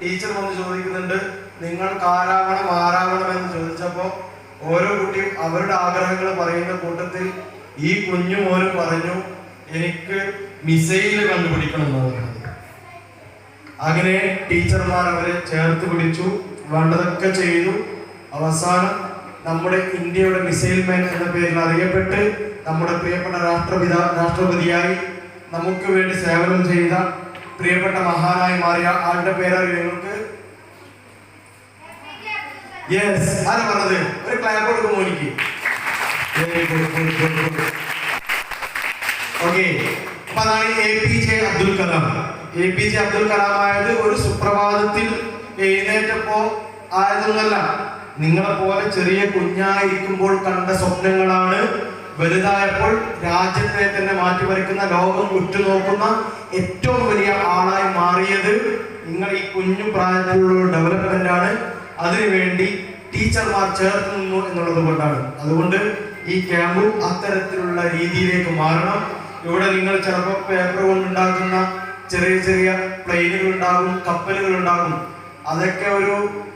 Teacher വന്ന് ചോദിക്കുന്നുണ്ട്, നിങ്ങൾക്ക് ആരാവണം എന്ന് ചോദിച്ചപ്പോ ഓരോ കുട്ടിയും അവരുടെ ആഗ്രഹങ്ങൾ പറയുന്ന കൂട്ടത്തിൽ ഈ കുഞ്ഞു മോനും പറഞ്ഞു, എനിക്ക് മിസൈൽ കണ്ടുപിടിക്കണം എന്ന് പറഞ്ഞത്. അങ്ങനെ ടീച്ചർമാർ അവരെ ചേർത്ത് പിടിച്ചു, വേണ്ടതൊക്കെ ചെയ്തു. അവസാനം നമ്മുടെ ഇന്ത്യയുടെ മിസൈൽ മാൻ എന്ന പേരിൽ അറിയപ്പെട്ട് നമ്മുടെ പ്രിയപ്പെട്ട രാഷ്ട്രപതിയായി നമുക്ക് വേണ്ടി സേവനം ചെയ്ത പ്രിയപ്പെട്ട മഹാനായി മാറിയ ആളുടെ പേരറിയോ നിങ്ങൾക്ക്? യെസ്, ആരാ പറഞ്ഞത്? ഒരു ക്ലാപ്പ് കൊടുക്കും മോനിക്ക്. ഓക്കെ, അപ്പൊ അതാണ് APJ അബ്ദുൽ കലാം. APJ അബ്ദുൽ കലാം ആയത് ഒരു സുപ്രഭാതത്തിൽ എഴുന്നേറ്റപ്പോ ആയതൊന്നല്ല. നിങ്ങളെ പോലെ ചെറിയ കുഞ്ഞായിരിക്കുമ്പോൾ കണ്ട സ്വപ്നങ്ങളാണ് വലുതായപ്പോൾ രാജ്യത്തെ തന്നെ മാറ്റിമറിക്കുന്ന, ലോകം ഉറ്റുനോക്കുന്ന ഏറ്റവും വലിയ ആളായി മാറിയത്. നിങ്ങൾ ഈ കുഞ്ഞു പ്രായത്തിലുള്ള ഡെവലപ്മെന്റ് ആണ്. അതിനുവേണ്ടി ടീച്ചർമാർ ചേർത്ത് നിന്നു എന്നുള്ളത് കൊണ്ടാണ്. അതുകൊണ്ട് ഈ ക്യാമ്പും അത്തരത്തിലുള്ള രീതിയിലേക്ക് മാറണം. ഇവിടെ നിങ്ങൾ ചിലപ്പോൾ പേപ്പർ കൊണ്ടുണ്ടാക്കുന്ന ചെറിയ ചെറിയ പ്ലെയിനുകൾ ഉണ്ടാകും, കപ്പലുകൾ ഉണ്ടാകും. അതൊക്കെ ഒരു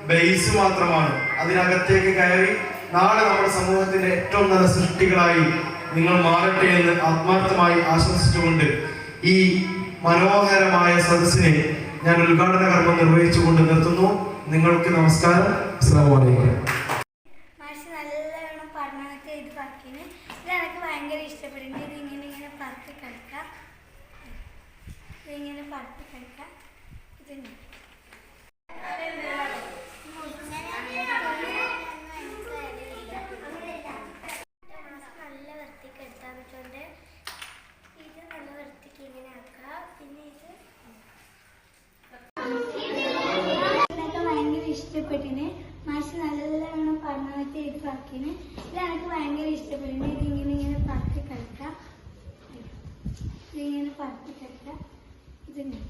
ബേസ് മാത്രമാണ്. അതിനകത്തേക്ക് കയറി നാളെ നമ്മുടെ സമൂഹത്തിന്റെ ഏറ്റവും നല്ല സൃഷ്ടികളായി നിങ്ങൾ മാറട്ടെ എന്ന് ആത്മാർത്ഥമായി ആശംസിച്ചുകൊണ്ട് ഈ മനോഹരമായ സദസ്സിനെ ഞാൻ ഉദ്ഘാടന കർമ്മം നിർവഹിച്ചുകൊണ്ട് നിർത്തുന്നു. നിങ്ങൾക്ക് നമസ്കാരം. അസ്സലാമു അലൈക്കും. നല്ലവണ്ണം പഠനമൊക്കെ ഇത് പറക്കിന്. ഇതെനിക്ക് ഭയങ്കര ഇഷ്ടപ്പെടുന്നു. ഇതിങ്ങനെ പറത്തി കളിക്കാം, ഇതിങ്ങനെ പറത്തി കളിക്കാം. ഇത് നല്ല വൃത്തിക്ക് എടുത്താൽ പറ്റുകൊണ്ട് ഇത് നല്ല വൃത്തിക്ക് ഇങ്ങനെ ആക്കാം. പിന്നെ ഇതൊക്കെ ഭയങ്കര ഇഷ്ടപ്പെട്ടിന്. മാഷ് നല്ലവണ്ണം പഠനമൊക്കെ ഇത് പറക്കിന്. ഇതെനിക്ക് ഭയങ്കര ഇഷ്ടപ്പെടുന്നു. ഇതിങ്ങനെ പറത്തി കളിക്കാം, ഇതിങ്ങനെ പറത്തി കളിക്കാം. ഇതിങ്ങനെ